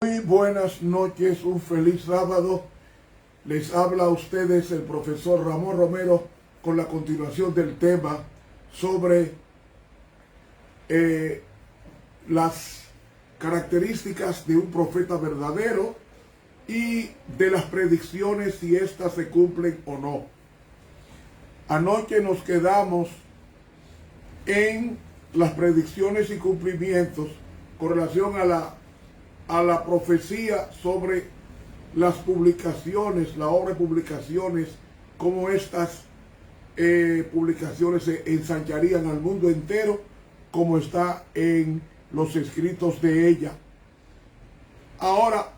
Muy buenas noches, un feliz sábado. Les habla a ustedes el profesor Ramón Romero con la continuación del tema sobre las características de un profeta verdadero y de las predicciones, si éstas se cumplen o no. Anoche nos quedamos en las predicciones y cumplimientos con relación a la profecía sobre las publicaciones, la obra de publicaciones, cómo estas publicaciones se ensancharían al mundo entero, como está en los escritos de ella. Ahora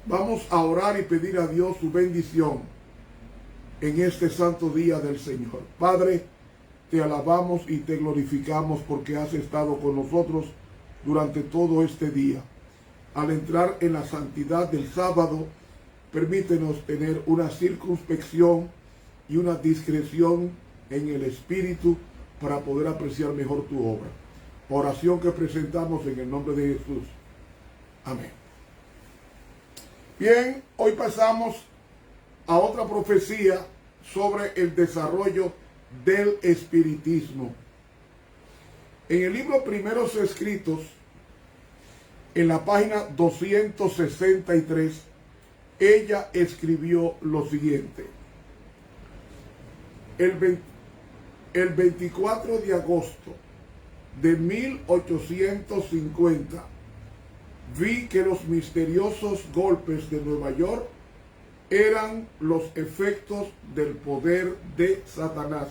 vamos a orar y pedir a Dios su bendición en este santo día del Señor. Padre, te alabamos y te glorificamos porque has estado con nosotros durante todo este día. Al entrar en la santidad del sábado, permítenos tener una circunspección y una discreción en el espíritu para poder apreciar mejor tu obra. Oración que presentamos en el nombre de Jesús. Amén. Bien, hoy pasamos a otra profecía sobre el desarrollo del espiritismo. En el libro Primeros Escritos, en la página 263, ella escribió lo siguiente. El 24 de agosto de 1850, vi que los misteriosos golpes de Nueva York eran los efectos del poder de Satanás.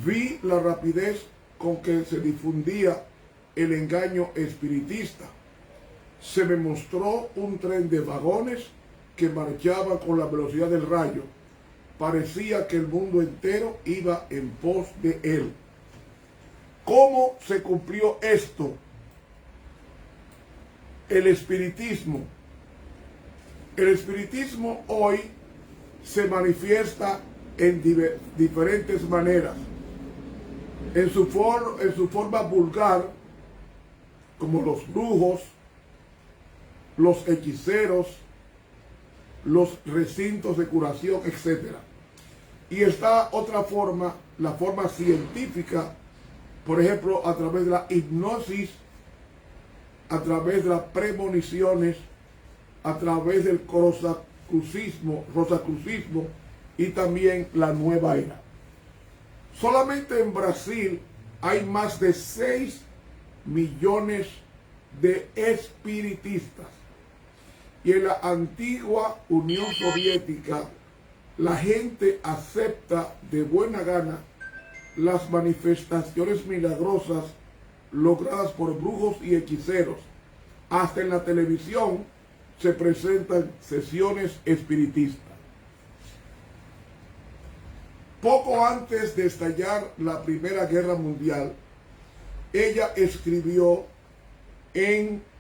Vi la rapidez con que se difundía el engaño espiritista. Se me mostró un tren de vagones que marchaba con la velocidad del rayo. Parecía que el mundo entero iba en pos de él. ¿Cómo se cumplió esto? El espiritismo. El espiritismo hoy se manifiesta en diferentes maneras. En su forma vulgar, como los brujos, los hechiceros, los recintos de curación, etc. Y está otra forma, la forma científica, por ejemplo, a través de la hipnosis, a través de las premoniciones, a través del rosacrucismo y también la nueva era. Solamente en Brasil hay más de 6 millones de espiritistas. Y en la antigua Unión Soviética, la gente acepta de buena gana las manifestaciones milagrosas logradas por brujos y hechiceros. Hasta en la televisión se presentan sesiones espiritistas. Poco antes de estallar la Primera Guerra Mundial, ella escribió en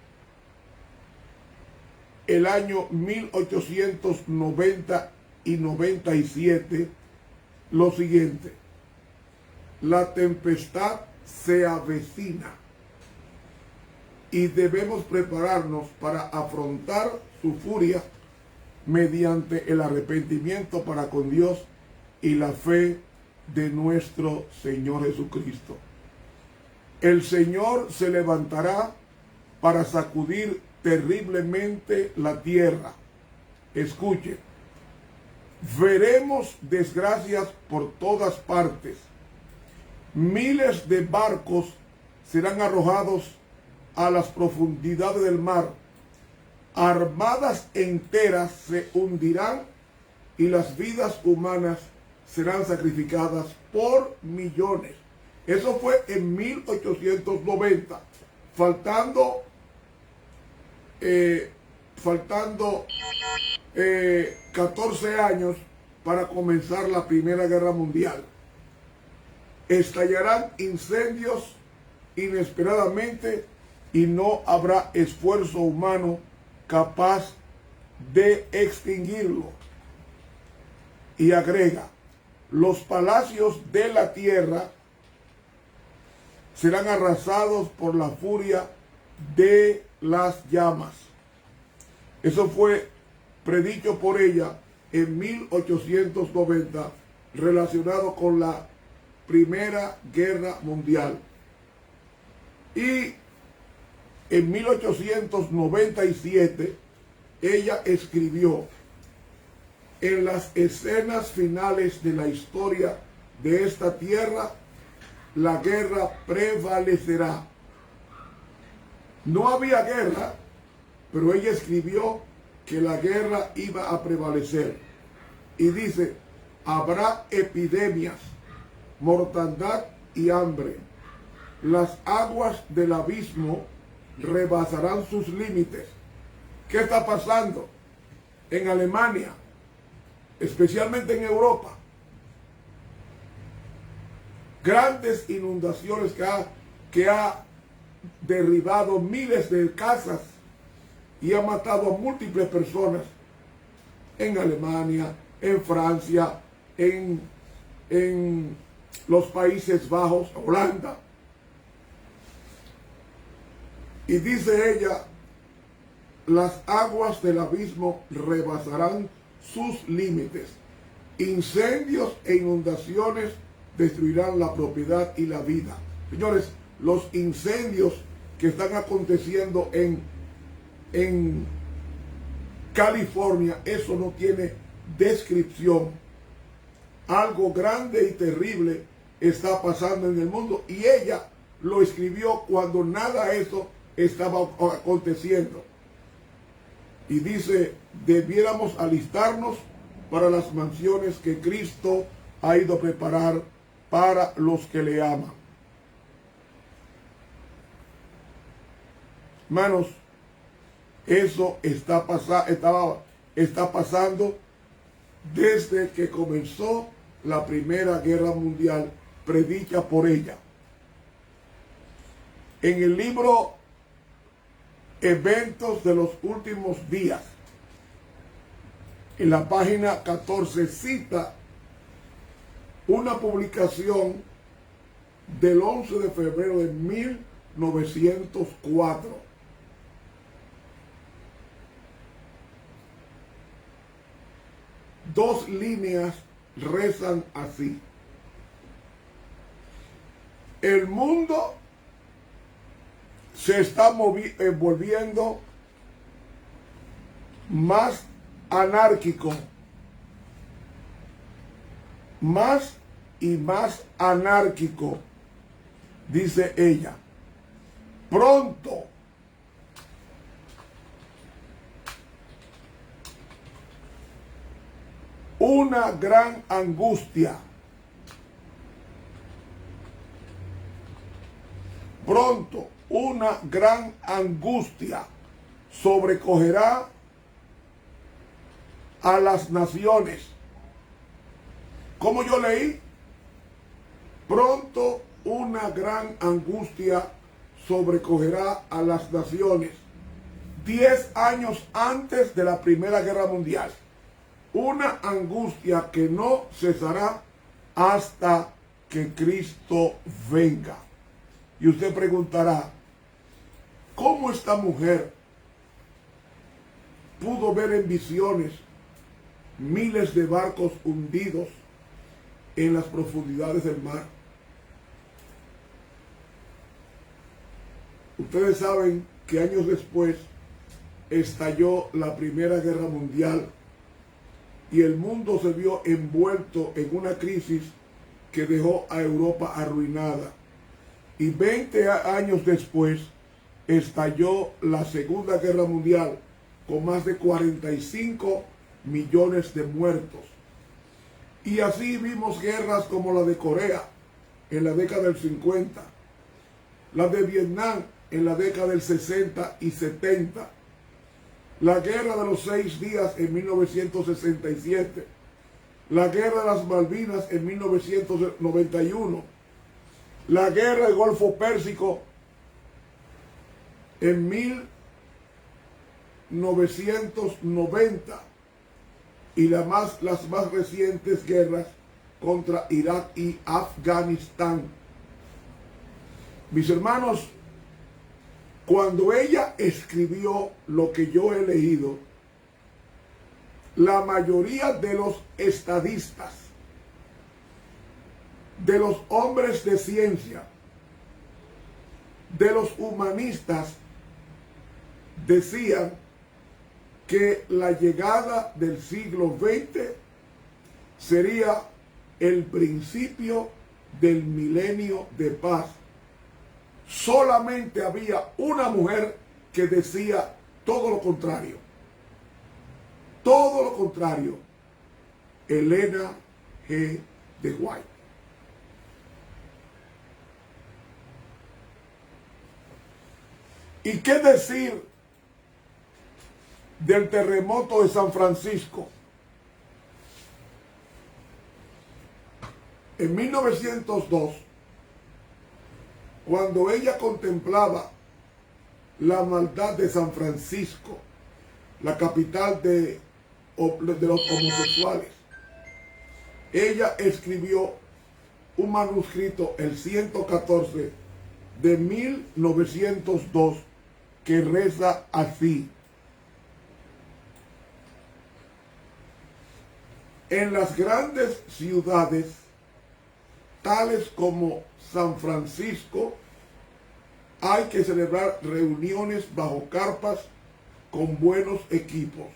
el año 1890 y 97 lo siguiente: la tempestad se avecina y debemos prepararnos para afrontar su furia mediante el arrepentimiento para con Dios y la fe de nuestro Señor Jesucristo. El Señor se levantará para sacudir terriblemente la tierra. Escuche, veremos desgracias por todas partes. Miles de barcos serán arrojados a las profundidades del mar. Armadas enteras se hundirán y las vidas humanas serán sacrificadas por millones. Eso fue en 1890, faltando 14 años para comenzar la Primera Guerra Mundial. Estallarán incendios inesperadamente y no habrá esfuerzo humano capaz de extinguirlo. Y agrega, los palacios de la tierra serán arrasados por la furia de las llamas. Eso fue predicho por ella en 1890, relacionado con la Primera Guerra Mundial. Y en 1897 ella escribió: en las escenas finales de la historia de esta tierra, la guerra prevalecerá. No había guerra, pero ella escribió que la guerra iba a prevalecer. Y dice: habrá epidemias, mortandad y hambre. Las aguas del abismo rebasarán sus límites. ¿Qué está pasando en Alemania? Especialmente en Europa. Grandes inundaciones que ha derribado miles de casas y ha matado a múltiples personas en Alemania, en Francia, en los Países Bajos, Holanda. Y dice ella: las aguas del abismo rebasarán sus límites. Incendios e inundaciones destruirán la propiedad y la vida. Señores, los incendios que están aconteciendo en California, eso no tiene descripción. Algo grande y terrible está pasando en el mundo, y ella lo escribió cuando nada de eso estaba aconteciendo. Y dice: debiéramos alistarnos para las mansiones que Cristo ha ido a preparar para los que le aman. Hermanos, eso está pasando desde que comenzó la Primera Guerra Mundial, predicha por ella. En el libro Eventos de los Últimos Días, en la página 14, cita una publicación del 11 de febrero de 1904. Dos líneas rezan así: el mundo se está volviendo más anárquico, más y más anárquico, dice ella. Pronto una gran angustia, pronto una gran angustia sobrecogerá a las naciones. Como yo leí, pronto una gran angustia sobrecogerá a las naciones. 10 años antes de la Primera Guerra Mundial. Una angustia que no cesará hasta que Cristo venga. Y usted preguntará: ¿cómo esta mujer pudo ver en visiones miles de barcos hundidos en las profundidades del mar? Ustedes saben que años después estalló la Primera Guerra Mundial y el mundo se vio envuelto en una crisis que dejó a Europa arruinada. Y 20 años después estalló la Segunda Guerra Mundial con más de 45 millones de muertos. Y así vimos guerras como la de Corea en la década del 50, la de Vietnam en la década del 60 y 70, la guerra de los 6 días en 1967, la guerra de las Malvinas en 1991, la guerra del Golfo Pérsico en 1990 y las más recientes guerras contra Irak y Afganistán. Mis hermanos, cuando ella escribió lo que yo he leído, la mayoría de los estadistas, de los hombres de ciencia, de los humanistas, decían que la llegada del siglo XX sería el principio del milenio de paz. Solamente había una mujer que decía todo lo contrario. Todo lo contrario. Elena G. de White. ¿Y qué decir del terremoto de San Francisco? En 1902, cuando ella contemplaba la maldad de San Francisco, la capital de los homosexuales, ella escribió un manuscrito, el 114 de 1902, que reza así: en las grandes ciudades, tales como San Francisco, hay que celebrar reuniones bajo carpas con buenos equipos,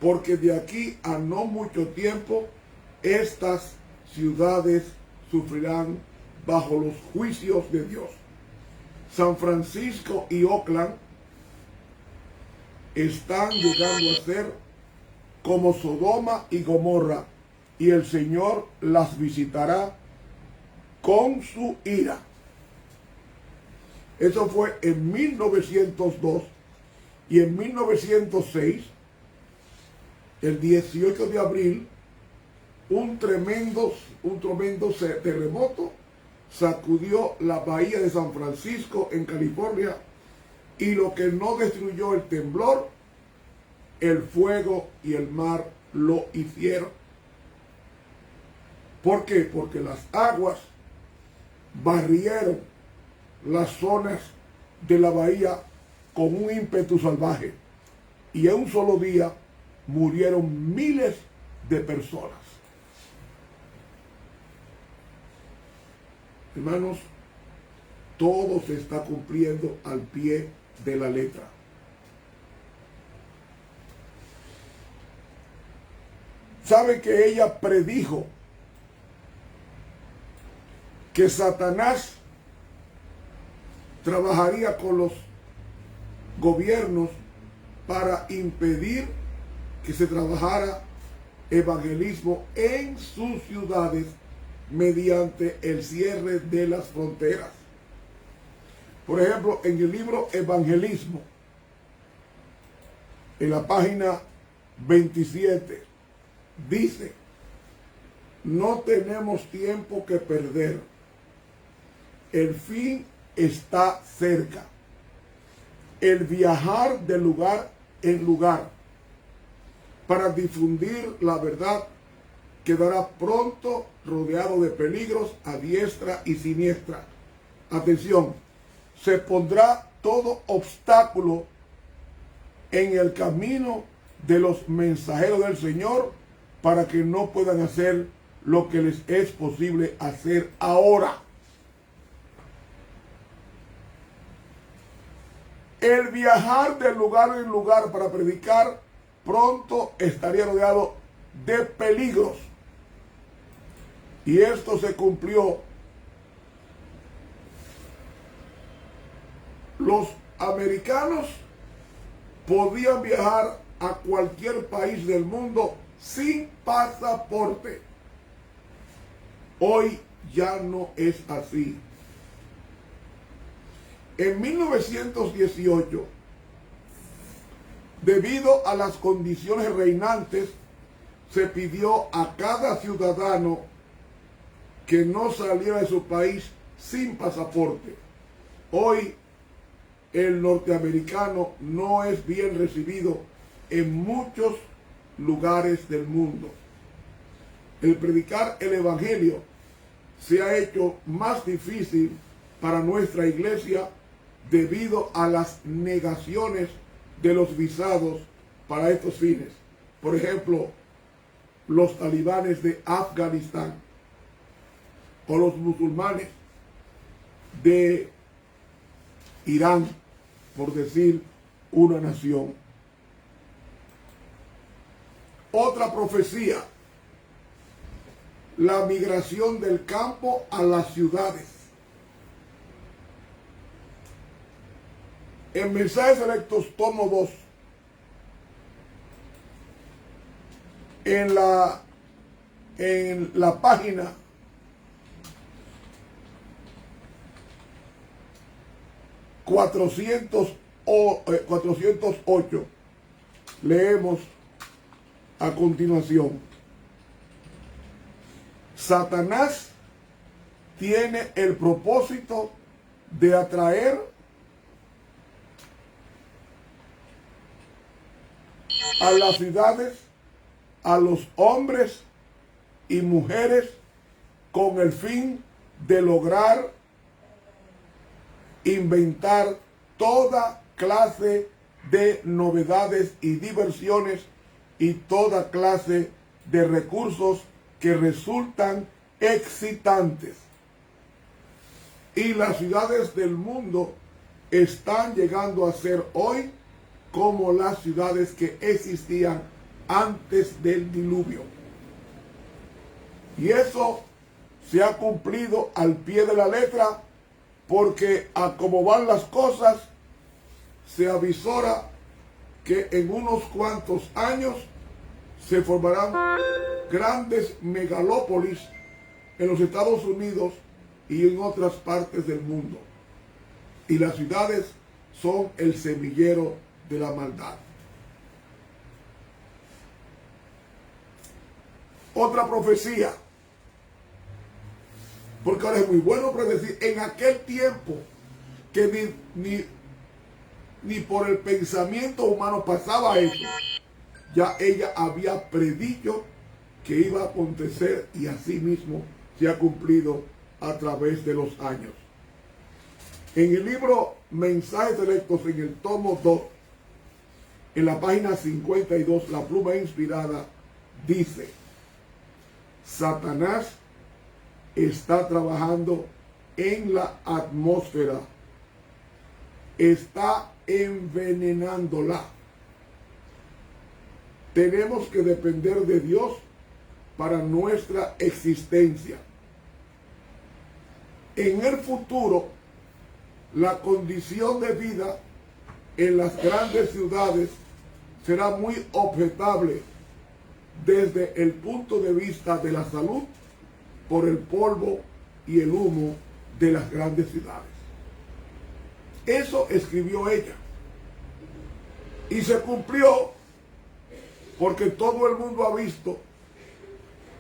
porque de aquí a no mucho tiempo estas ciudades sufrirán bajo los juicios de Dios. San Francisco y Oakland están llegando a ser como Sodoma y Gomorra, y el Señor las visitará con su ira. Eso fue en 1902. Y en 1906, el 18 de abril, un tremendo terremoto sacudió la bahía de San Francisco en California, y lo que no destruyó el temblor, el fuego y el mar lo hicieron. ¿Por qué? Porque las aguas barrieron las zonas de la bahía con un ímpetu salvaje, y en un solo día murieron miles de personas. Hermanos, todo se está cumpliendo al pie de la letra. ¿Sabe que ella predijo que Satanás trabajaría con los gobiernos para impedir que se trabajara evangelismo en sus ciudades mediante el cierre de las fronteras? Por ejemplo, en el libro Evangelismo, en la página 27, dice: no tenemos tiempo que perder, el fin está cerca, el viajar de lugar en lugar para difundir la verdad quedará pronto rodeado de peligros a diestra y siniestra. Atención, se pondrá todo obstáculo en el camino de los mensajeros del Señor para que no puedan hacer lo que les es posible hacer ahora. El viajar de lugar en lugar para predicar pronto estaría rodeado de peligros. Y esto se cumplió. Los americanos podían viajar a cualquier país del mundo sin pasaporte. Hoy ya no es así. En 1918, debido a las condiciones reinantes, se pidió a cada ciudadano que no saliera de su país sin pasaporte. Hoy el norteamericano no es bien recibido en muchos lugares del mundo. El predicar el evangelio se ha hecho más difícil para nuestra iglesia debido a las negaciones de los visados para estos fines. por ejemplo, los talibanes de Afganistán o los musulmanes de Irán, por decir una nación. Otra profecía, la migración del campo a las ciudades. En Mensajes Selectos, tomo 2, en la página 408, leemos a continuación: Satanás tiene el propósito de atraer a las ciudades a los hombres y mujeres con el fin de lograr inventar toda clase de novedades y diversiones y toda clase de recursos que resultan excitantes. Y las ciudades del mundo están llegando a ser hoy como las ciudades que existían antes del diluvio. Y eso se ha cumplido al pie de la letra, porque a cómo van las cosas, se avisora que en unos cuantos años se formarán grandes megalópolis en los Estados Unidos y en otras partes del mundo. Y las ciudades son el semillero de la maldad. Otra profecía, porque ahora es muy bueno predecir. En aquel tiempo que ni por el pensamiento humano pasaba eso, ya ella había predicho que iba a acontecer, y así mismo se ha cumplido a través de los años. En el libro Mensajes Selectos, en el tomo 2, en la página 52, la pluma inspirada dice: Satanás está trabajando en la atmósfera, está envenenándola. Tenemos que depender de Dios para nuestra existencia. En el futuro, la condición de vida en las grandes ciudades será muy objetable desde el punto de vista de la salud, por el polvo y el humo de las grandes ciudades. Eso escribió ella. Y se cumplió, porque todo el mundo ha visto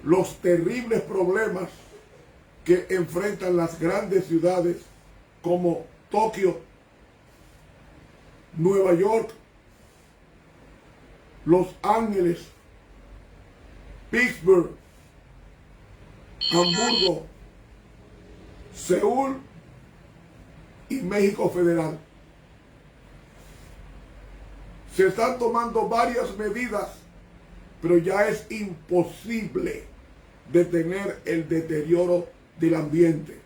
los terribles problemas que enfrentan las grandes ciudades como Tokio, Nueva York, Los Ángeles, Pittsburgh, Hamburgo, Seúl y México Federal. Se están tomando varias medidas, pero ya es imposible detener el deterioro del ambiente.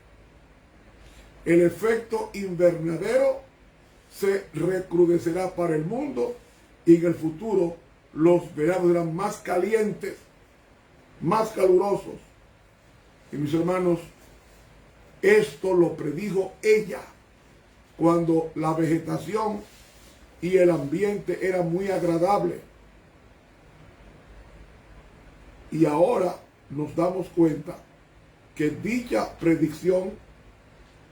El efecto invernadero se recrudecerá para el mundo, y en el futuro los veranos serán más calientes, más calurosos. Y mis hermanos, esto lo predijo ella cuando la vegetación y el ambiente era muy agradable. Y ahora nos damos cuenta que dicha predicción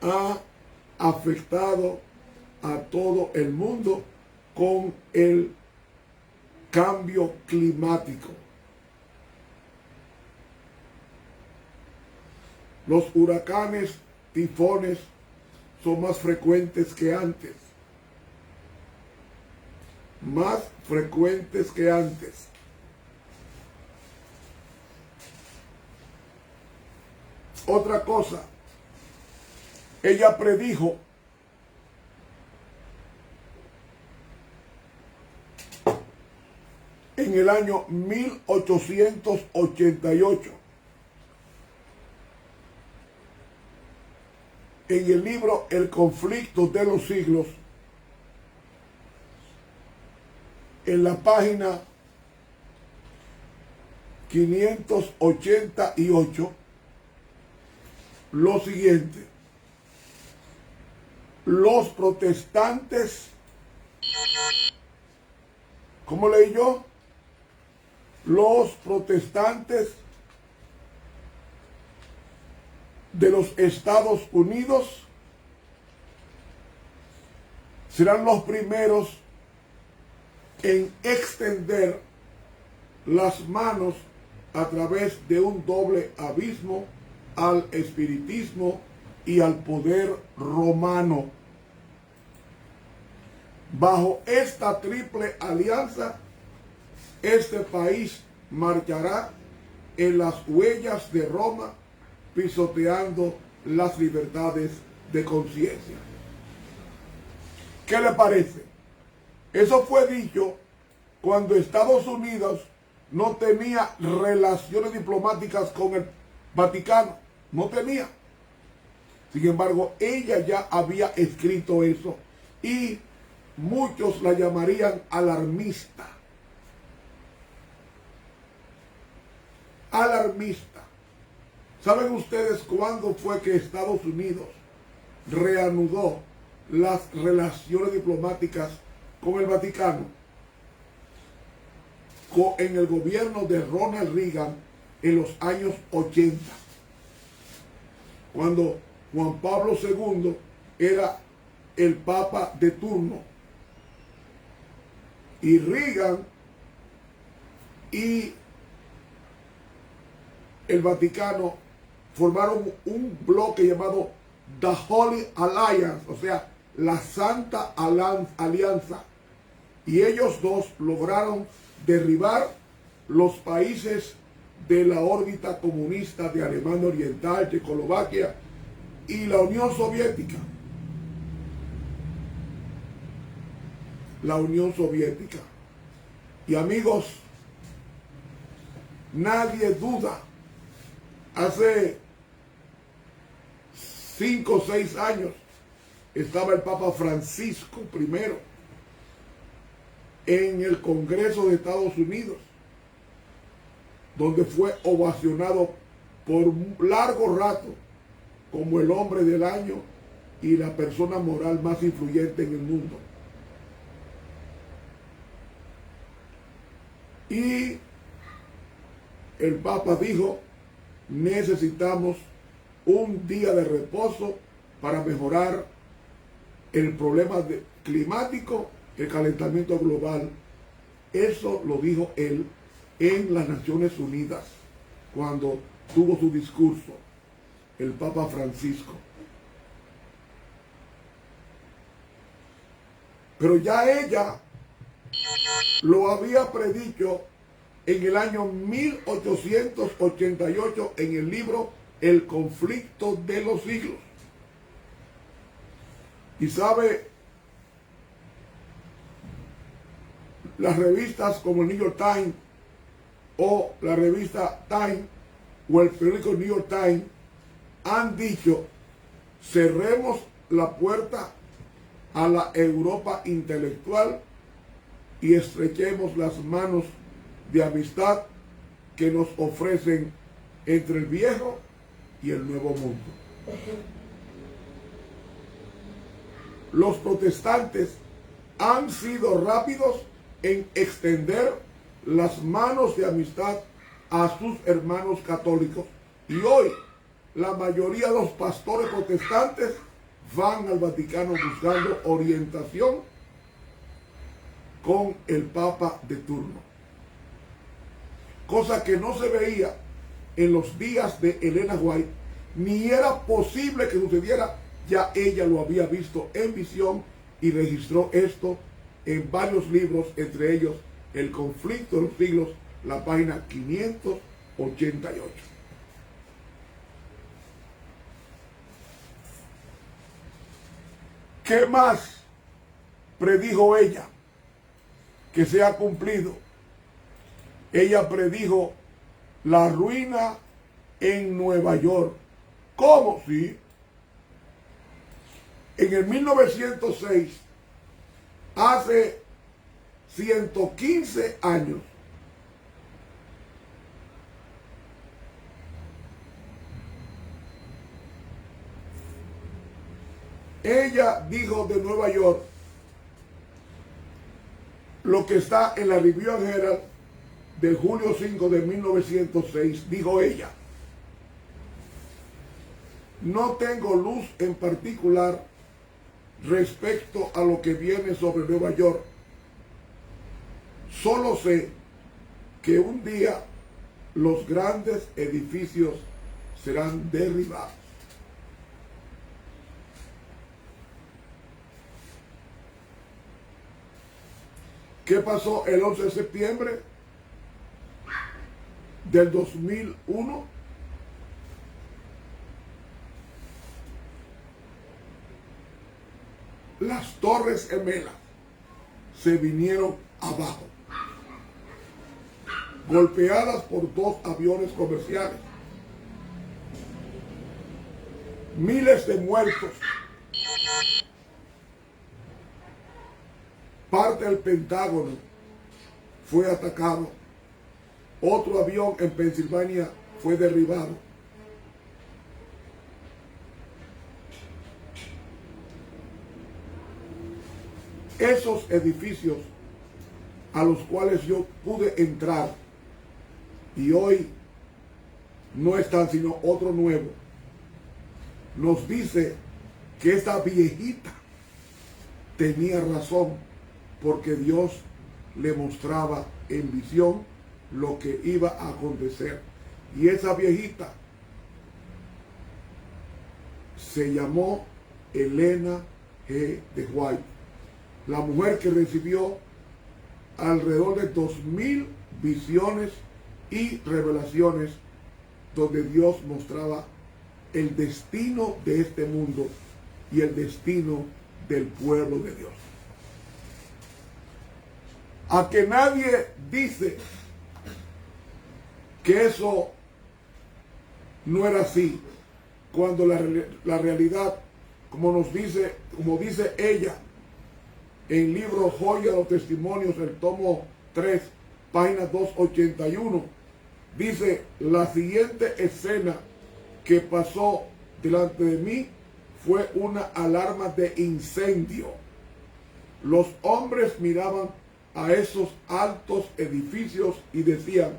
ha afectado a todo el mundo con el cambio climático. Los huracanes, tifones son más frecuentes que antes. Más frecuentes que antes. Otra cosa, ella predijo en el año 1888. En el libro El conflicto de los siglos, en la página 588, lo siguiente: los protestantes, ¿cómo leí yo? Los protestantes de los Estados Unidos serán los primeros en extender las manos a través de un doble abismo al espiritismo y al poder romano. Bajo esta triple alianza, este país marchará en las huellas de Roma, pisoteando las libertades de conciencia. ¿Qué le parece? Eso fue dicho cuando Estados Unidos no tenía relaciones diplomáticas con el Vaticano. No tenía. Sin embargo, ella ya había escrito eso y muchos la llamarían alarmista. Alarmista. ¿Saben ustedes cuándo fue que Estados Unidos reanudó las relaciones diplomáticas con el Vaticano? En el gobierno de Ronald Reagan en los años 80, cuando Juan Pablo II era el Papa de turno, y Reagan y el Vaticano formaron un bloque llamado The Holy Alliance, o sea, la Santa Alianza, y ellos dos lograron derribar los países de la órbita comunista de Alemania Oriental, Checoslovaquia y la Unión Soviética. La Unión Soviética. Y amigos, nadie duda, hace 5 o 6 años estaba el Papa Francisco I en el Congreso de Estados Unidos, donde fue ovacionado por un largo rato como el hombre del año y la persona moral más influyente en el mundo. Y el Papa dijo: necesitamos un día de reposo para mejorar el problema climático, el calentamiento global. Eso lo dijo él en las Naciones Unidas cuando tuvo su discurso, el Papa Francisco. Pero ya ella lo había predicho en el año 1888 en el libro El conflicto de los siglos. Y sabe, las revistas como el New York Times o la revista Time o el periódico New York Times han dicho: cerremos la puerta a la Europa intelectual y estrechemos las manos de amistad que nos ofrecen entre el viejo y el nuevo mundo. Los protestantes han sido rápidos en extender las manos de amistad a sus hermanos católicos, y hoy la mayoría de los pastores protestantes van al Vaticano buscando orientación con el Papa de turno, cosa que no se veía en los días de Elena White, ni era posible que sucediera. Ya ella lo había visto en visión y registró esto en varios libros, entre ellos El conflicto de los siglos, la página 588. ¿Qué más predijo ella que se ha cumplido? ella predijo la ruina en Nueva York. ¿Cómo? Sí. En el 1906, hace 115 años, ella dijo de Nueva York lo que está en la Review and Herald de julio 5 de 1906. Dijo ella: no tengo luz en particular respecto a lo que viene sobre Nueva York. Solo sé que un día los grandes edificios serán derribados. ¿Qué pasó el 11 de septiembre del 2001? Las Torres Gemelas se vinieron abajo, golpeadas por 2 aviones comerciales. Miles de muertos. Parte del Pentágono fue atacado. Otro avión en Pensilvania fue derribado. Esos edificios a los cuales yo pude entrar y hoy no están sino otro nuevo, nos dice que esta viejita tenía razón, porque Dios le mostraba en visión lo que iba a acontecer. Y esa viejita se llamó Elena G. de White, la mujer que recibió alrededor de 2000 visiones y revelaciones donde Dios mostraba el destino de este mundo y el destino del pueblo de Dios. A que nadie dice que eso no era así, cuando la realidad, como dice ella en el libro Joya de los Testimonios, el tomo 3, página 281, dice: la siguiente escena que pasó delante de mí fue una alarma de incendio. Los hombres miraban a esos altos edificios y decían: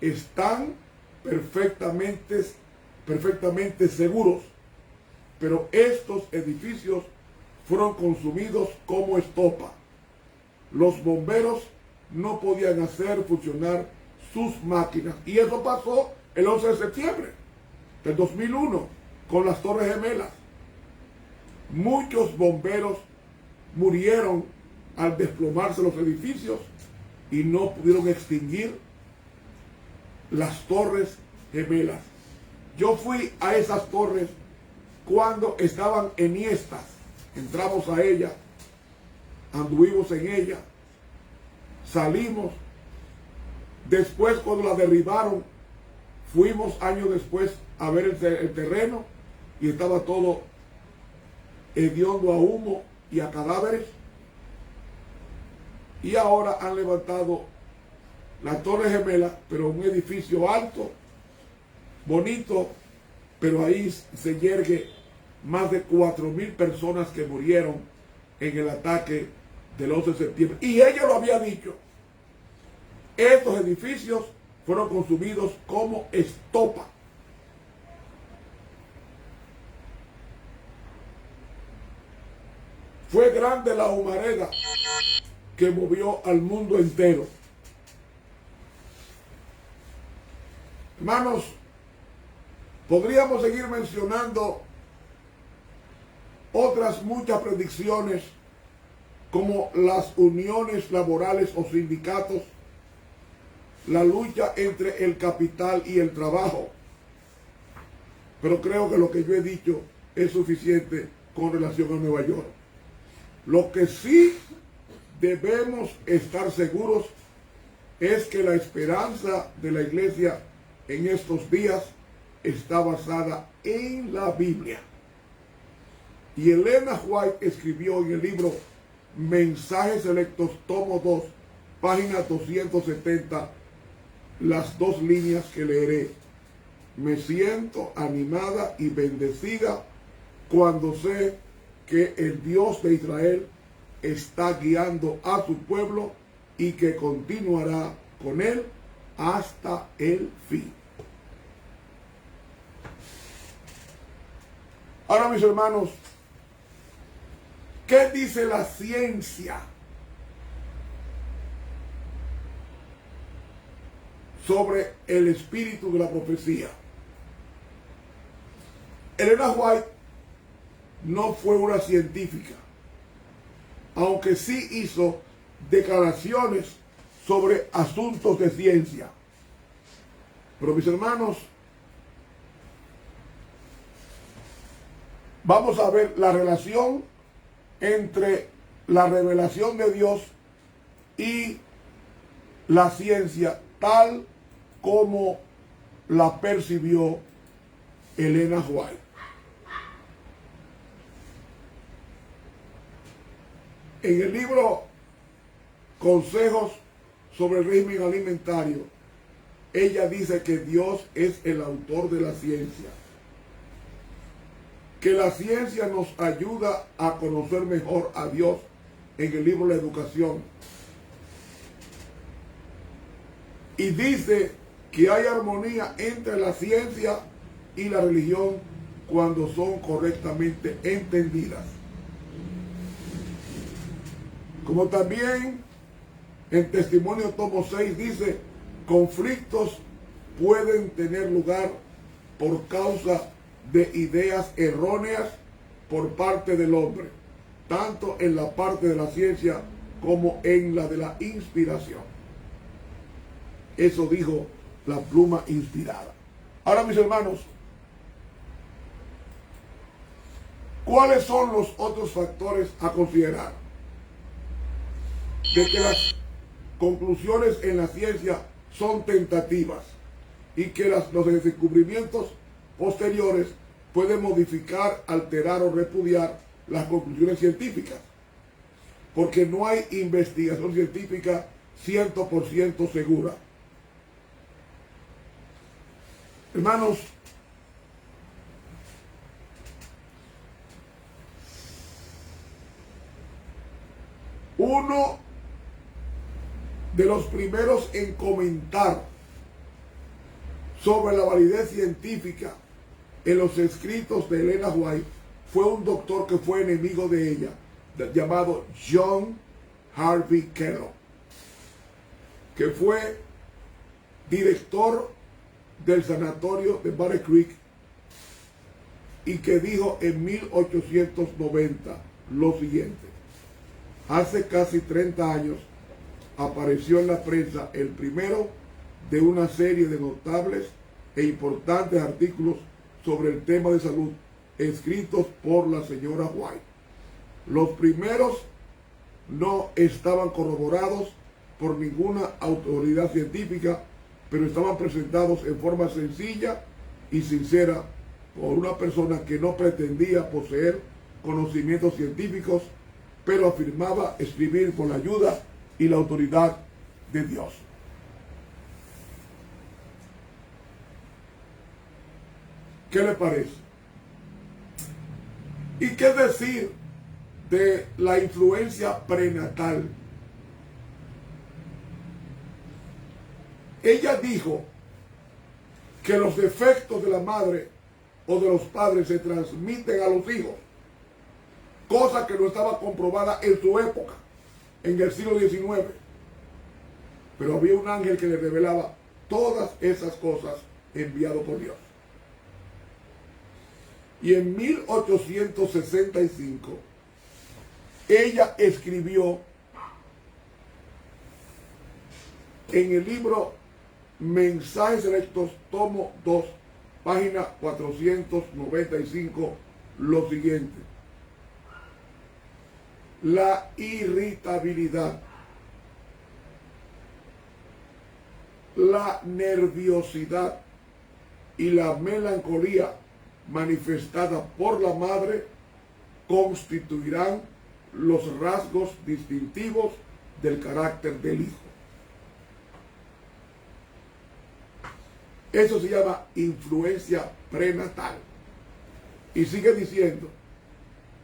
están perfectamente seguros, pero estos edificios fueron consumidos como estopa. Los bomberos no podían hacer funcionar sus máquinas. Y eso pasó el 11 de septiembre del 2001 con las Torres Gemelas. Muchos bomberos murieron al desplomarse los edificios y no pudieron extinguir las Torres Gemelas. Yo fui a esas torres cuando estaban enhiestas. Entramos a ella, anduvimos en ella, salimos. Después, cuando la derribaron, fuimos años después a ver el terreno y estaba todo hediondo a humo y a cadáveres. Y ahora han levantado la Torre Gemela, pero un edificio alto, bonito, pero ahí se yergue más de 4000 personas que murieron en el ataque del 11 de septiembre. Y ella lo había dicho. Estos edificios fueron consumidos como estopa. Fue grande la humareda que movió al mundo entero. Hermanos, podríamos seguir mencionando otras muchas predicciones, como las uniones laborales o sindicatos, la lucha entre el capital y el trabajo. Pero creo que lo que yo he dicho es suficiente con relación a Nueva York. Lo que sí debemos estar seguros es que la esperanza de la iglesia en estos días está basada en la Biblia. Y Elena White escribió en el libro Mensajes Selectos, tomo 2, página 270, las dos líneas que leeré. Me siento animada y bendecida cuando sé que el Dios de Israel está guiando a su pueblo y que continuará con él hasta el fin. Ahora, mis hermanos, ¿qué dice la ciencia sobre el espíritu de la profecía? Elena White no fue una científica, aunque sí hizo declaraciones sobre asuntos de ciencia. Pero, mis hermanos, vamos a ver la relación entre la revelación de Dios y la ciencia tal como la percibió Elena White. En el libro Consejos sobre el régimen alimentario, ella dice que Dios es el autor de la ciencia, que la ciencia nos ayuda a conocer mejor a Dios en el libro La Educación. Y dice que hay armonía entre la ciencia y la religión cuando son correctamente entendidas. Como también en Testimonio tomo 6 dice, conflictos pueden tener lugar por causa de ideas erróneas por parte del hombre, tanto en la parte de la ciencia como en la de la inspiración. Eso dijo la pluma inspirada. Ahora, mis hermanos, ¿cuáles son los otros factores a considerar? De que las conclusiones en la ciencia son tentativas y que los descubrimientos posteriores pueden modificar, alterar o repudiar las conclusiones científicas, porque no hay investigación científica 100% segura. Hermanos, uno de los primeros en comentar sobre la validez científica en los escritos de Elena White fue un doctor que fue enemigo de ella, llamado John Harvey Kellogg, que fue director del sanatorio de Battle Creek y que dijo en 1890 lo siguiente: hace casi 30 años apareció en la prensa el primero de una serie de notables e importantes artículos sobre el tema de salud escritos por la señora White. Los primeros no estaban corroborados por ninguna autoridad científica, pero estaban presentados en forma sencilla y sincera por una persona que no pretendía poseer conocimientos científicos, pero afirmaba escribir con la ayuda y la autoridad de Dios. ¿Qué le parece? ¿Y qué decir de la influencia prenatal? Ella dijo que los defectos de la madre o de los padres se transmiten a los hijos, cosa que no estaba comprobada en su época, en el siglo XIX. Pero había un ángel que le revelaba todas esas cosas enviado por Dios. Y en 1865 ella escribió en el libro Mensajes Selectos, tomo 2, página 495, lo siguiente: la irritabilidad la nerviosidad y la melancolía manifestada por la madre constituirán los rasgos distintivos del carácter del hijo. Eso se llama influencia prenatal. Y sigue diciendo,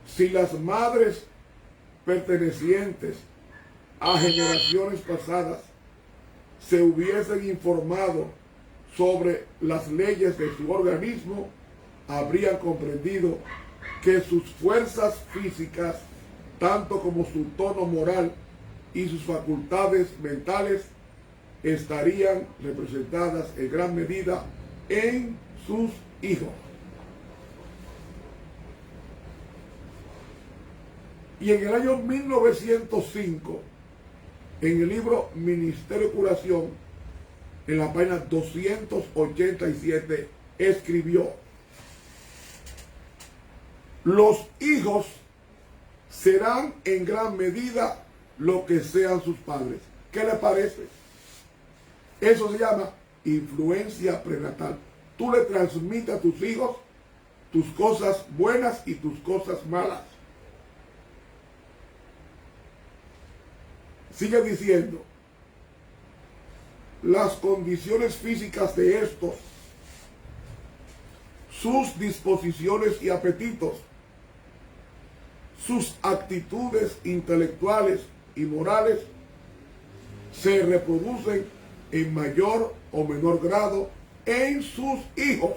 si las madres pertenecientes a generaciones pasadas se hubiesen informado sobre las leyes de su organismo, habrían comprendido que sus fuerzas físicas, tanto como su tono moral y sus facultades mentales, estarían representadas en gran medida en sus hijos. Y en el año 1905, en el libro Ministerio de Curación, en la página 287, escribió: los hijos serán en gran medida lo que sean sus padres. ¿Qué le parece? Eso se llama influencia prenatal. Tú le transmites a tus hijos tus cosas buenas y tus cosas malas. Sigue diciendo, las condiciones físicas de estos, sus disposiciones y apetitos, sus actitudes intelectuales y morales, se reproducen en mayor o menor grado en sus hijos.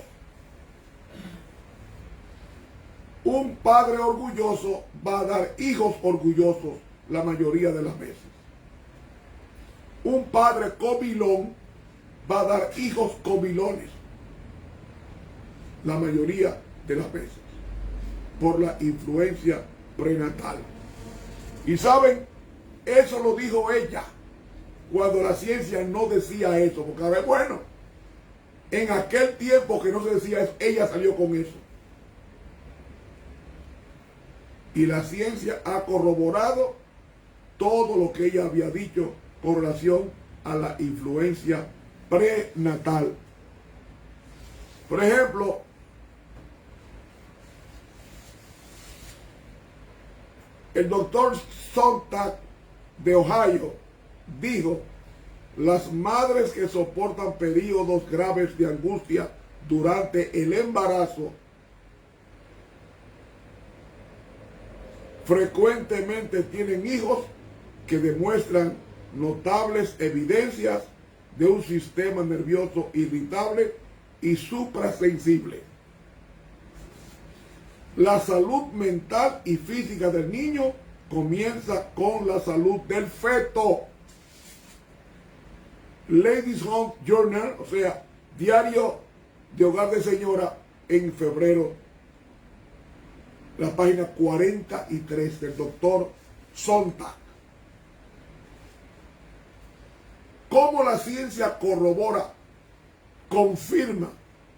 Un padre orgulloso va a dar hijos orgullosos la mayoría de las veces. Un padre comilón va a dar hijos comilones la mayoría de las veces, por la influencia prenatal. Y saben, eso lo dijo ella cuando la ciencia no decía eso, porque a ver, bueno, en aquel tiempo que no se decía eso, ella salió con eso. Y la ciencia ha corroborado todo lo que ella había dicho con relación a la influencia prenatal. Por ejemplo, el doctor Sontag de Ohio dijo: las madres que soportan periodos graves de angustia durante el embarazo frecuentemente tienen hijos que demuestran notables evidencias de un sistema nervioso irritable y suprasensible. La salud mental y física del niño comienza con la salud del feto. Ladies Home Journal, o sea, Diario de Hogar de Señora, en febrero, la página 43 del doctor Sontag. Cómo la ciencia corrobora, confirma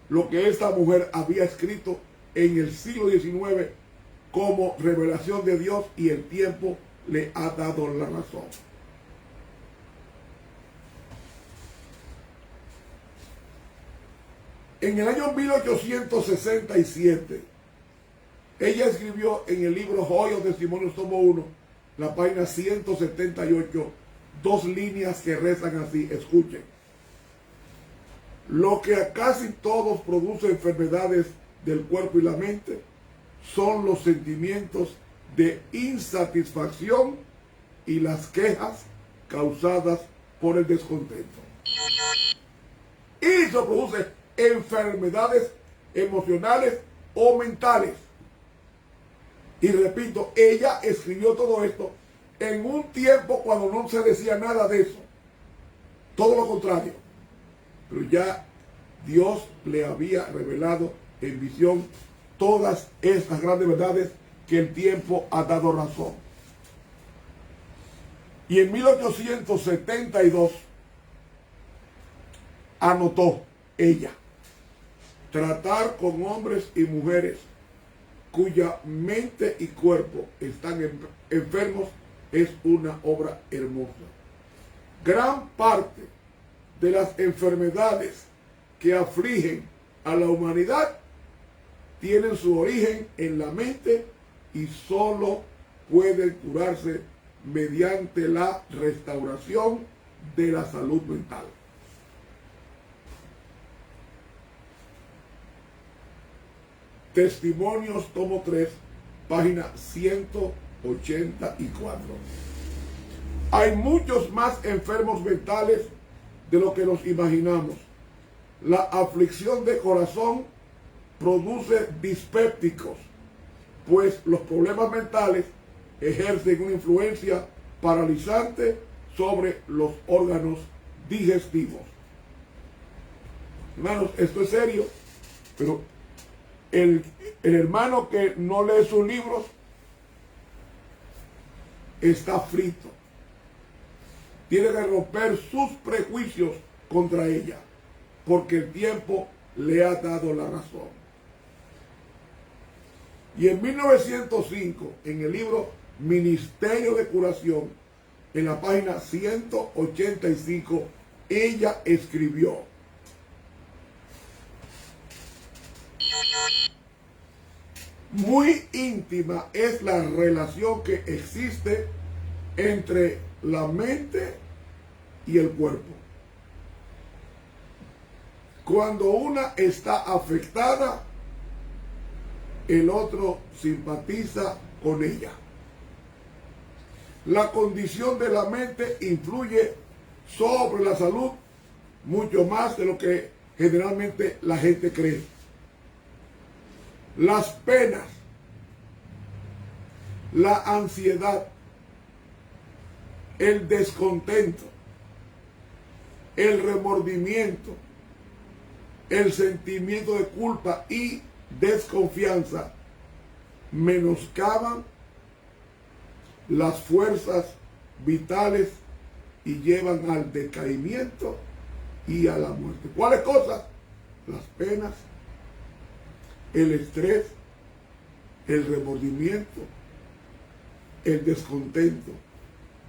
lo que esta mujer había escrito en el siglo XIX como revelación de Dios, y el tiempo le ha dado la razón. En el año 1867, ella escribió en el libro Joyos Testimonios tomo 1, la página 178, dos líneas que rezan así, escuchen. Lo que a casi todos produce enfermedades del cuerpo y la mente son los sentimientos de insatisfacción y las quejas causadas por el descontento. Y eso produce enfermedades emocionales o mentales. Y repito, ella escribió todo esto en un tiempo cuando no se decía nada de eso. Todo lo contrario. Pero ya Dios le había revelado en visión todas estas grandes verdades que el tiempo ha dado razón. Y en 1872 anotó ella: tratar con hombres y mujeres cuya mente y cuerpo están enfermos es una obra hermosa. Gran parte de las enfermedades que afligen a la humanidad tienen su origen en la mente y solo pueden curarse mediante la restauración de la salud mental. Testimonios, tomo 3, página 184. Hay muchos más enfermos mentales de lo que nos imaginamos. La aflicción de corazón produce dispépticos, pues los problemas mentales ejercen una influencia paralizante sobre los órganos digestivos. Hermanos, esto es serio, pero el hermano que no lee sus libros está frito. Tiene que romper sus prejuicios contra ella, porque el tiempo le ha dado la razón. Y en 1905, en el libro Ministerio de Curación, en la página 185, ella escribió: muy íntima es la relación que existe entre la mente y el cuerpo. Cuando una está afectada, el otro simpatiza con ella. La condición de la mente influye sobre la salud mucho más de lo que generalmente la gente cree. Las penas, la ansiedad, el descontento, el remordimiento, el sentimiento de culpa y desconfianza menoscaban las fuerzas vitales y llevan al decaimiento y a la muerte. ¿Cuáles cosas? Las penas, el estrés, el remordimiento, el descontento,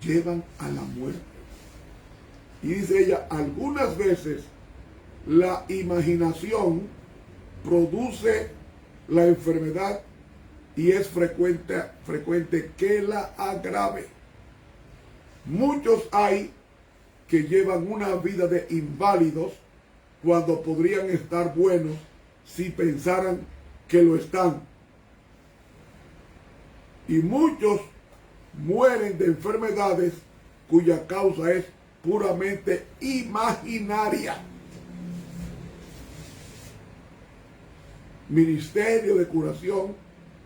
llevan a la muerte. Y dice ella, algunas veces la imaginación produce la enfermedad y es frecuente que la agrave. Muchos hay que llevan una vida de inválidos cuando podrían estar buenos si pensaran que lo están. Y muchos mueren de enfermedades cuya causa es puramente imaginaria. Ministerio de Curación,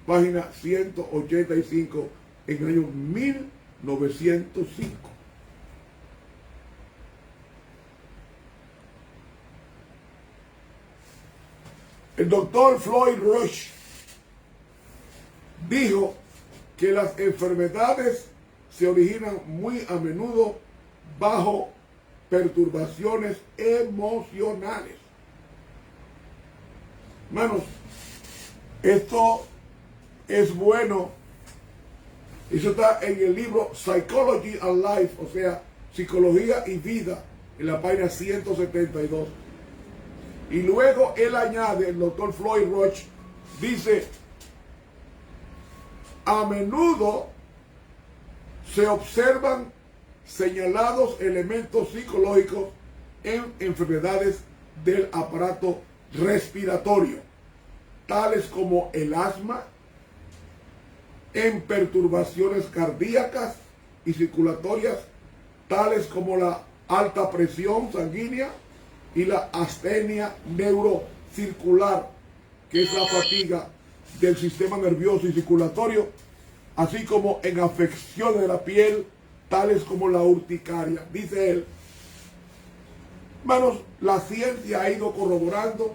página 185, en el año 1905. El doctor Floyd Rush dijo que las enfermedades se originan muy a menudo bajo perturbaciones emocionales. Hermanos, esto es bueno. Eso está en el libro Psychology and Life, o sea, Psicología y Vida, en la página 172. Y luego él añade, el doctor Floyd Rush, dice, a menudo se observan señalados elementos psicológicos en enfermedades del aparato respiratorio, tales como el asma, en perturbaciones cardíacas y circulatorias, tales como la alta presión sanguínea y la astenia neurocircular, que es la fatiga del sistema nervioso y circulatorio, así como en afecciones de la piel, tales como la urticaria. Dice él, hermanos, la ciencia ha ido corroborando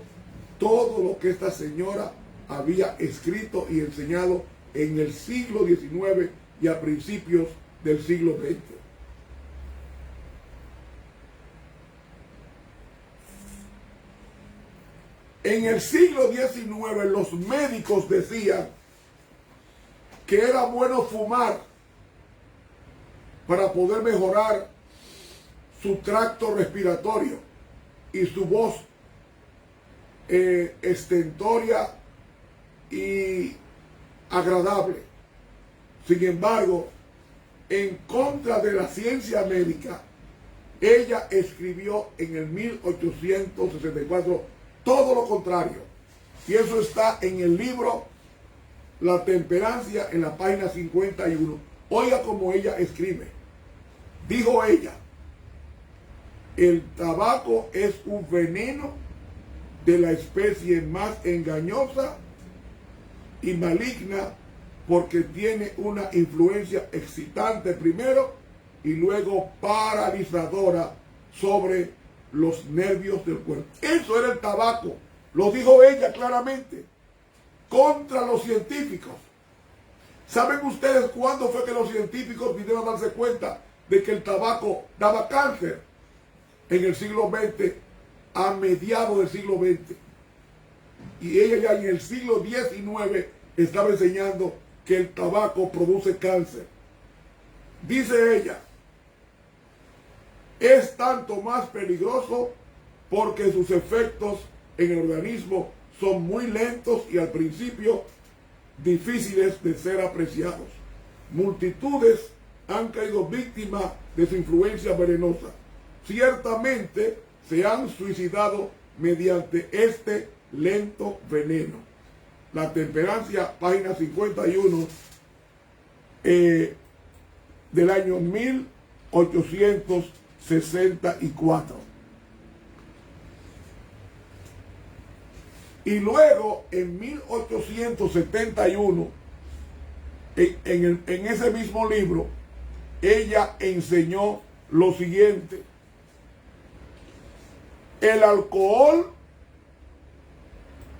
todo lo que esta señora había escrito y enseñado en el siglo XIX y a principios del siglo XX. En el siglo XIX los médicos decían que era bueno fumar para poder mejorar su tracto respiratorio y su voz estentoria y agradable. Sin embargo, en contra de la ciencia médica, ella escribió en el 1864 todo lo contrario. Y eso está en el libro La Temperancia, en la página 51. Oiga cómo ella escribe. Dijo ella: el tabaco es un veneno de la especie más engañosa y maligna, porque tiene una influencia excitante primero y luego paralizadora sobre los nervios del cuerpo. Eso era el tabaco, lo dijo ella claramente, contra los científicos. ¿Saben ustedes cuándo fue que los científicos vinieron a darse cuenta de que el tabaco daba cáncer? En el siglo XX, a mediados del siglo XX. Y ella ya en el siglo XIX estaba enseñando que el tabaco produce cáncer. Dice ella: es tanto más peligroso porque sus efectos en el organismo son muy lentos y al principio difíciles de ser apreciados. Multitudes han caído víctimas de su influencia venenosa. Ciertamente se han suicidado mediante este lento veneno. La Temperancia, página 51, del año 1864. Y luego, en 1871, en ese mismo libro, ella enseñó lo siguiente: el alcohol,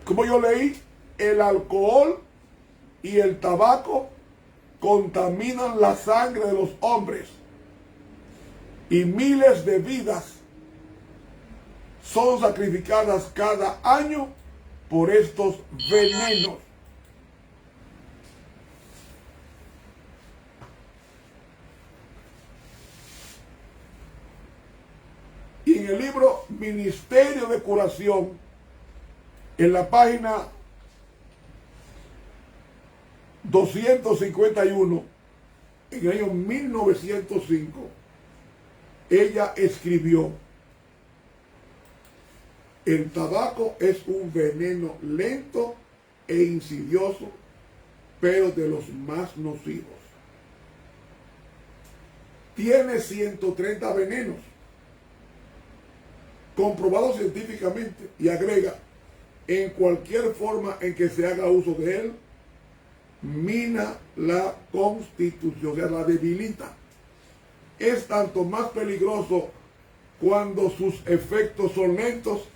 como yo leí, el alcohol y el tabaco contaminan la sangre de los hombres y miles de vidas son sacrificadas cada año por estos venenos. Y en el libro Ministerio de Curación, en la página 251, en el año 1905, ella escribió: el tabaco es un veneno lento e insidioso, pero de los más nocivos. Tiene 130 venenos, comprobados científicamente, y agrega: en cualquier forma en que se haga uso de él, mina la constitución, o sea, la debilita. Es tanto más peligroso cuando sus efectos son lentos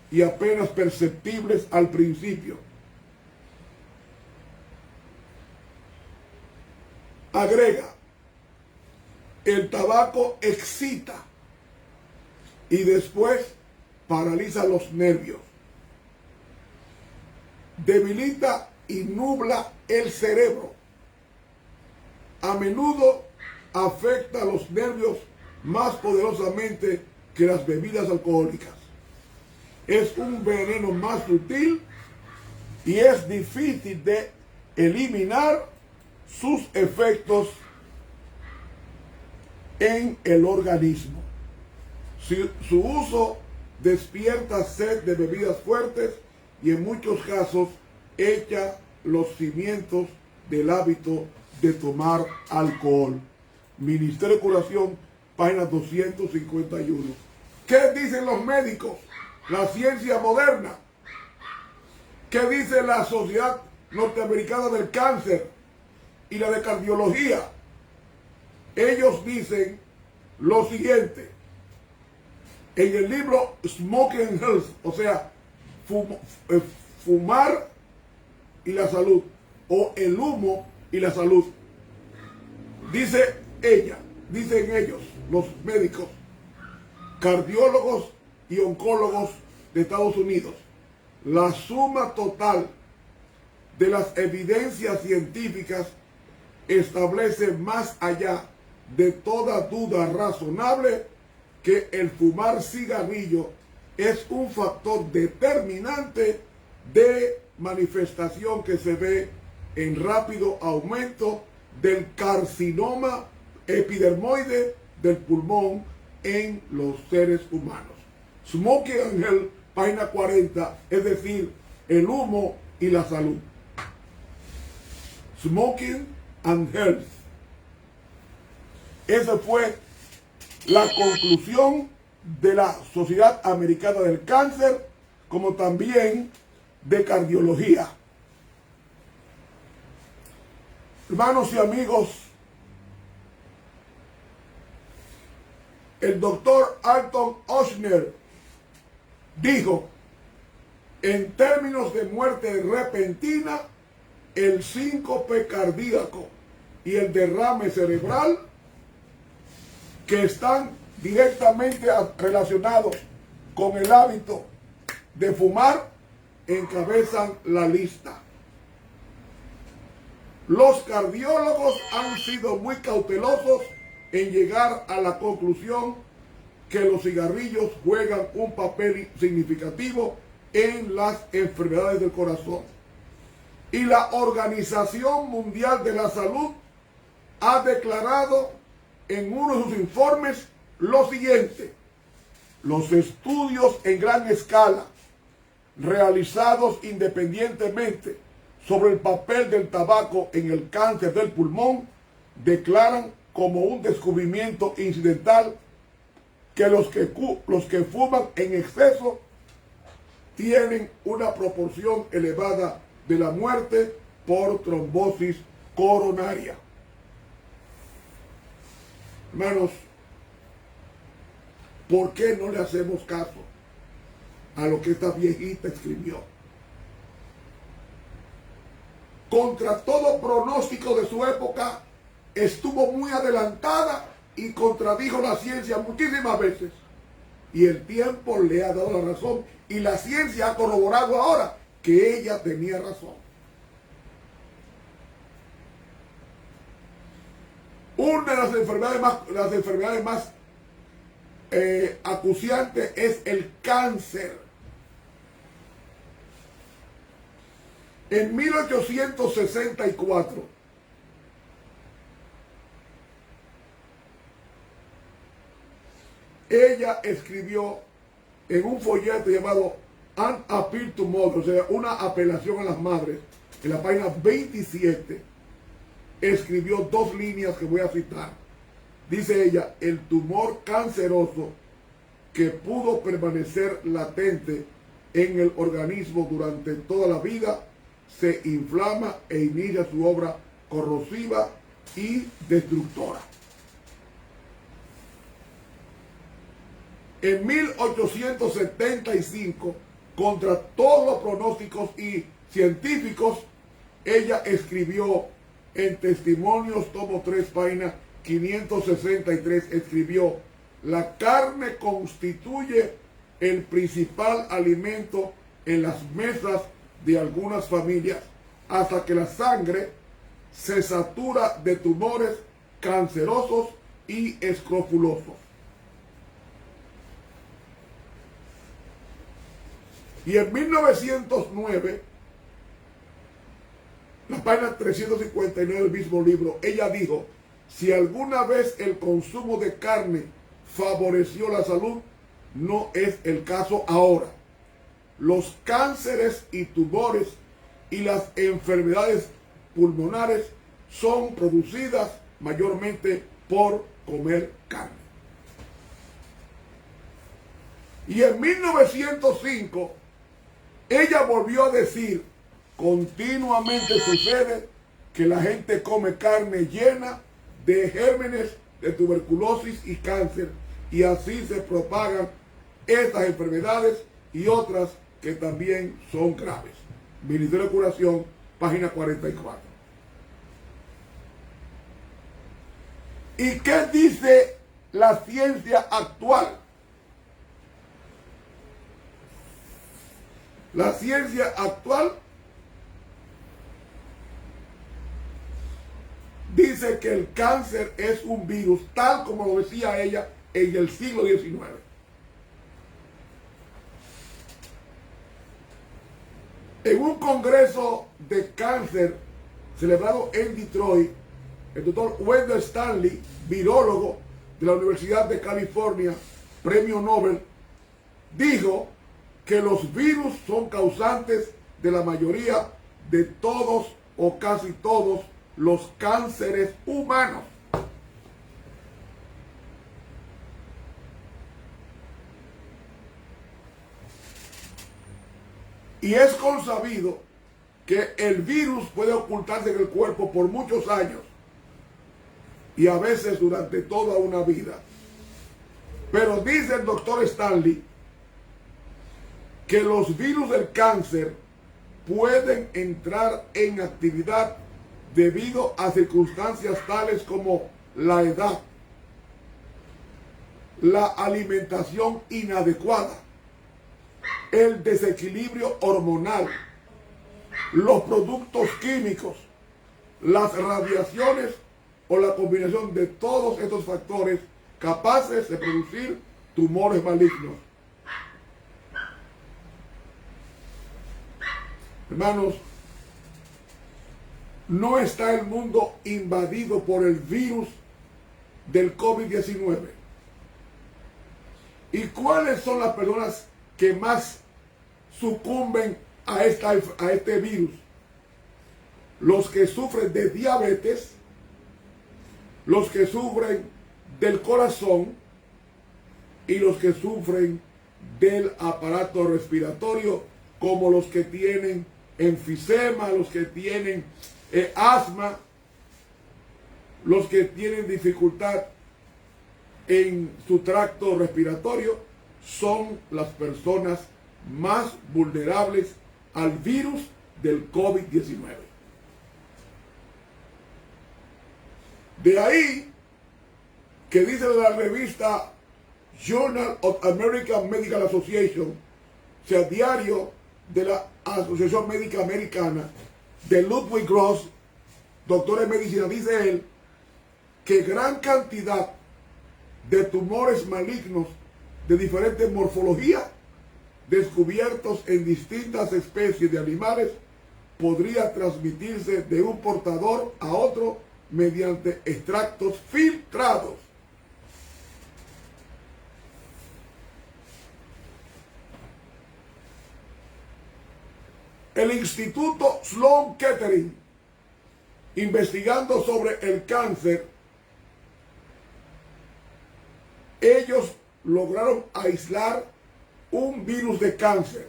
y apenas perceptibles al principio. Agrega: el tabaco excita y después paraliza los nervios, debilita y nubla el cerebro. A menudo afecta a los nervios más poderosamente que las bebidas alcohólicas. Es un veneno más sutil y es difícil de eliminar sus efectos en el organismo. Su uso despierta sed de bebidas fuertes y en muchos casos echa los cimientos del hábito de tomar alcohol. Ministerio de Curación, página 251. ¿Qué dicen los médicos? La ciencia moderna. ¿Qué dice la Sociedad Norteamericana del Cáncer y la de Cardiología? Ellos dicen lo siguiente: en el libro Smoking Health, o sea, fumar y la salud, o el humo y la salud, dice ella, dicen ellos, los médicos, cardiólogos y oncólogos de Estados Unidos, la suma total de las evidencias científicas establece más allá de toda duda razonable que el fumar cigarrillo es un factor determinante de manifestación que se ve en rápido aumento del carcinoma epidermoide del pulmón en los seres humanos. Smoking and Health, página 40, es decir, el humo y la salud. Smoking and Health. Esa fue la conclusión de la Sociedad Americana del Cáncer, como también de cardiología. Hermanos y amigos, el doctor Alton Ochsner dijo, en términos de muerte repentina, el síncope cardíaco y el derrame cerebral, que están directamente relacionados con el hábito de fumar, encabezan la lista. Los cardiólogos han sido muy cautelosos en llegar a la conclusión que los cigarrillos juegan un papel significativo en las enfermedades del corazón. Y la Organización Mundial de la Salud ha declarado en uno de sus informes lo siguiente: los estudios en gran escala realizados independientemente sobre el papel del tabaco en el cáncer del pulmón declaran como un descubrimiento incidental que los que fuman en exceso tienen una proporción elevada de la muerte por trombosis coronaria. Hermanos, ¿por qué no le hacemos caso a lo que esta viejita escribió? Contra todo pronóstico de su época, estuvo muy adelantada y contradijo la ciencia muchísimas veces. Y el tiempo le ha dado la razón. Y la ciencia ha corroborado ahora que ella tenía razón. Una de las enfermedades más acuciantes es el cáncer. En 1864, ella escribió en un folleto llamado An Appeal to Mothers, o sea, una apelación a las madres, en la página 27, escribió 2 líneas que voy a citar. Dice ella: el tumor canceroso que pudo permanecer latente en el organismo durante toda la vida se inflama e inicia su obra corrosiva y destructora. En 1875, contra todos los pronósticos y científicos, ella escribió en Testimonios, tomo 3, página 563, escribió: la carne constituye el principal alimento en las mesas de algunas familias, hasta que la sangre se satura de tumores cancerosos y escrofulosos. Y en 1909, la página 359 del mismo libro, ella dijo: si alguna vez el consumo de carne favoreció la salud, no es el caso ahora. Los cánceres y tumores y las enfermedades pulmonares son producidas mayormente por comer carne. Y en 1905, ella volvió a decir: continuamente sucede que la gente come carne llena de gérmenes de tuberculosis y cáncer, y así se propagan estas enfermedades y otras que también son graves. Ministerio de Curación, página 44. ¿Y qué dice la ciencia actual? La ciencia actual dice que el cáncer es un virus, tal como lo decía ella en el siglo XIX. En un congreso de cáncer celebrado en Detroit, el doctor Wendell Stanley, virólogo de la Universidad de California, premio Nobel, dijo que los virus son causantes de la mayoría de todos o casi todos los cánceres humanos. Y es consabido que el virus puede ocultarse en el cuerpo por muchos años y a veces durante toda una vida. Pero dice el doctor Stanley que los virus del cáncer pueden entrar en actividad debido a circunstancias tales como la edad, la alimentación inadecuada, el desequilibrio hormonal, los productos químicos, las radiaciones o la combinación de todos estos factores capaces de producir tumores malignos. Hermanos, no está el mundo invadido por el virus del COVID-19. ¿Y cuáles son las personas que más sucumben a este virus? Los que sufren de diabetes, los que sufren del corazón y los que sufren del aparato respiratorio, como los que tienen enfisema, los que tienen asma, los que tienen dificultad en su tracto respiratorio, son las personas más vulnerables al virus del COVID-19. De ahí que dice la revista Journal of American Medical Association, o sea, diario de la Asociación Médica Americana, de Ludwig Gross, doctor en medicina, dice él que gran cantidad de tumores malignos de diferentes morfologías descubiertos en distintas especies de animales podría transmitirse de un portador a otro mediante extractos filtrados. El Instituto Sloan Kettering, investigando sobre el cáncer, ellos lograron aislar un virus de cáncer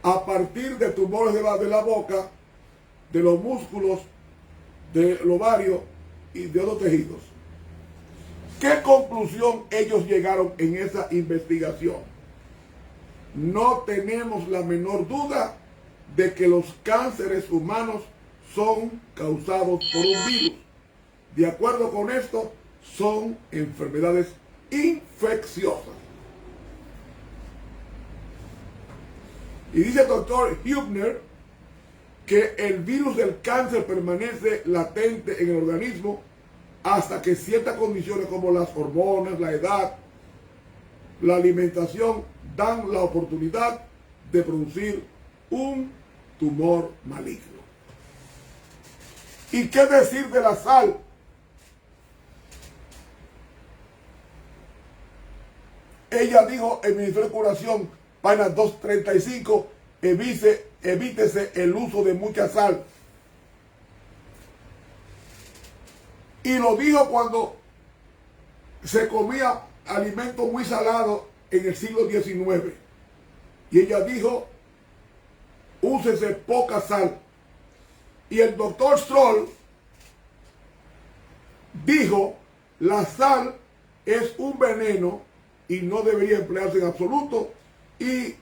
a partir de tumores de la boca, de los músculos, del ovario y de otros tejidos. ¿Qué conclusión ellos llegaron en esa investigación? No tenemos la menor duda de que los cánceres humanos son causados por un virus. De acuerdo con esto, son enfermedades infecciosas. Y dice el doctor Hübner que el virus del cáncer permanece latente en el organismo hasta que ciertas condiciones como las hormonas, la edad, la alimentación dan la oportunidad de producir un tumor maligno. ¿Y qué decir de la sal? Ella dijo en Ministerio de Curación, página 235, evítese el uso de mucha sal. Y lo dijo cuando se comía alimentos muy salados en el siglo XIX. Y ella dijo, úsese poca sal. Y el doctor Stroll dijo, la sal es un veneno y no debería emplearse en absoluto. Y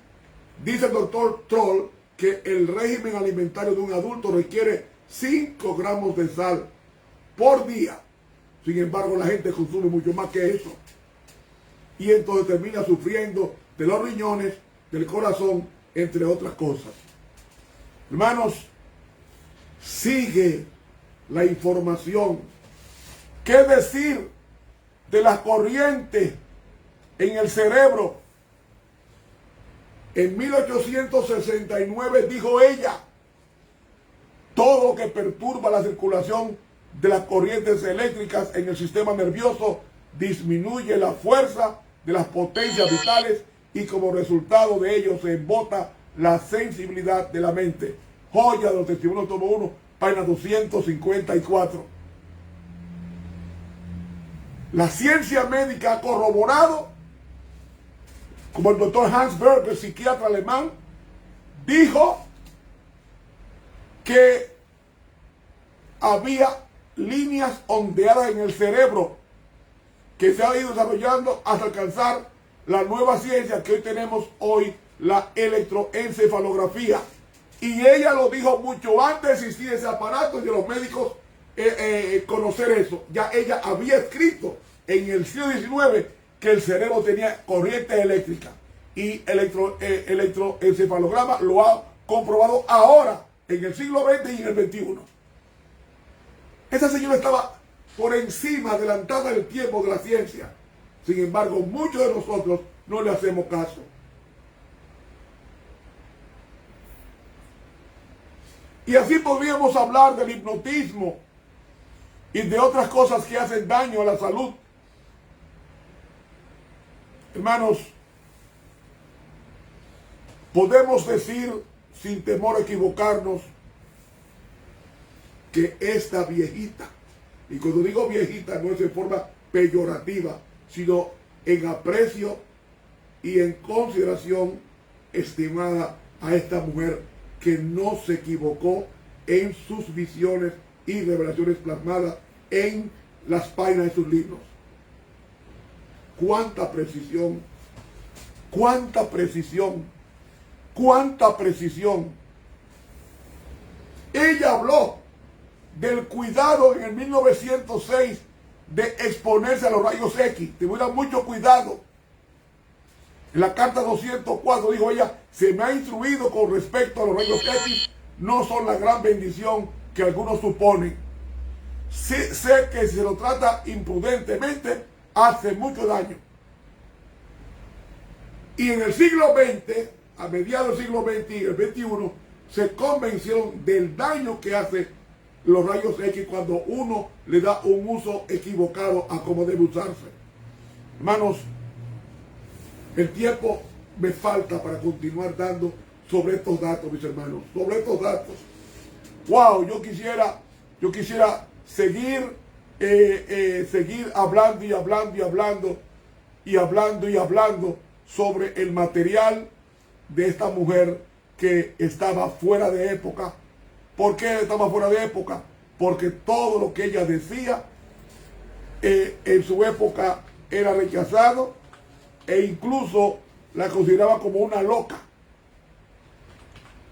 dice el doctor Troll que el régimen alimentario de un adulto requiere 5 gramos de sal por día. Sin embargo, la gente consume mucho más que eso. Y entonces termina sufriendo de los riñones, del corazón, entre otras cosas. Hermanos, sigue la información. ¿Qué decir de la corriente en el cerebro. En 1869 dijo ella, todo lo que perturba la circulación de las corrientes eléctricas en el sistema nervioso disminuye la fuerza de las potencias vitales y como resultado de ello se embota la sensibilidad de la mente. Joya de los Testimonios, tomo 1, página 254. La ciencia médica ha corroborado, como el doctor Hans Berger, psiquiatra alemán, dijo que había líneas ondeadas en el cerebro que se han ido desarrollando hasta alcanzar la nueva ciencia que hoy tenemos hoy, la electroencefalografía. Y ella lo dijo mucho antes de existir ese aparato y de los médicos conocer eso. Ya ella había escrito en el siglo XIX que el cerebro tenía corriente eléctrica. Y electroencefalograma lo ha comprobado ahora, en el siglo XX y en el XXI. Esa señora estaba por encima, adelantada del tiempo de la ciencia. Sin embargo, muchos de nosotros no le hacemos caso. Y así podríamos hablar del hipnotismo y de otras cosas que hacen daño a la salud. Hermanos, podemos decir sin temor a equivocarnos que esta viejita, y cuando digo viejita no es en forma peyorativa, sino en aprecio y en consideración estimada a esta mujer que no se equivocó en sus visiones y revelaciones plasmadas en las páginas de sus libros. Cuánta precisión, cuánta precisión, cuánta precisión. Ella habló del cuidado en el 1906 de exponerse a los rayos X. Tuvieron mucho cuidado. En la carta 204 dijo ella, se me ha instruido con respecto a los rayos X, no son la gran bendición que algunos suponen. Sé que si se lo trata imprudentemente, hace mucho daño. Y en el siglo XX, a mediados del siglo XX y el XXI, se convencieron del daño que hace los rayos X cuando uno le da un uso equivocado a cómo debe usarse. Hermanos, el tiempo me falta para continuar dando sobre estos datos, mis hermanos, sobre estos datos. Wow, yo quisiera seguir hablando y hablando y hablando y hablando y hablando sobre el material de esta mujer que estaba fuera de época. ¿Por qué estaba fuera de época? Porque todo lo que ella decía en su época era rechazado e incluso la consideraba como una loca.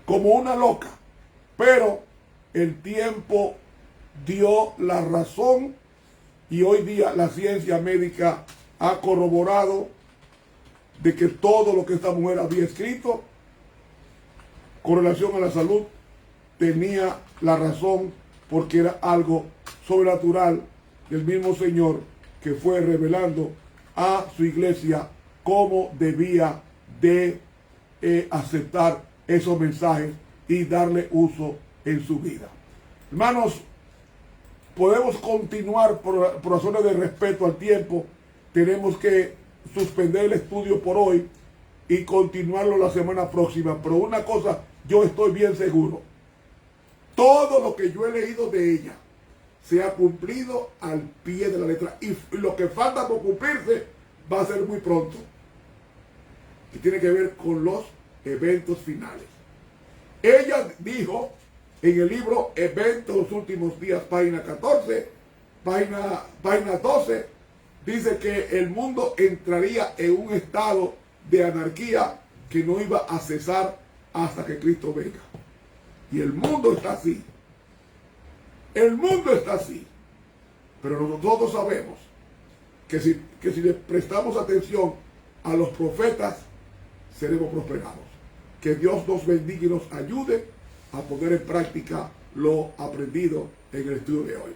Como una loca. Pero el tiempo dio la razón y hoy día la ciencia médica ha corroborado de que todo lo que esta mujer había escrito con relación a la salud tenía la razón, porque era algo sobrenatural del mismo Señor que fue revelando a su iglesia cómo debía de aceptar esos mensajes y darle uso en su vida. Hermanos, podemos continuar por razones de respeto al tiempo. Tenemos que suspender el estudio por hoy y continuarlo la semana próxima. Pero una cosa, yo estoy bien seguro. Todo lo que yo he leído de ella se ha cumplido al pie de la letra. Y lo que falta por cumplirse va a ser muy pronto. Que tiene que ver con los eventos finales. Ella dijo en el libro Eventos de los Últimos Días, página 14, página 12, dice que el mundo entraría en un estado de anarquía que no iba a cesar hasta que Cristo venga. Y el mundo está así. El mundo está así. Pero nosotros sabemos que si le prestamos atención a los profetas, seremos prosperados. Que Dios nos bendiga y nos ayude a poner en práctica lo aprendido en el estudio de hoy.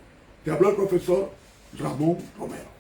Te habló el profesor Ramón Romero.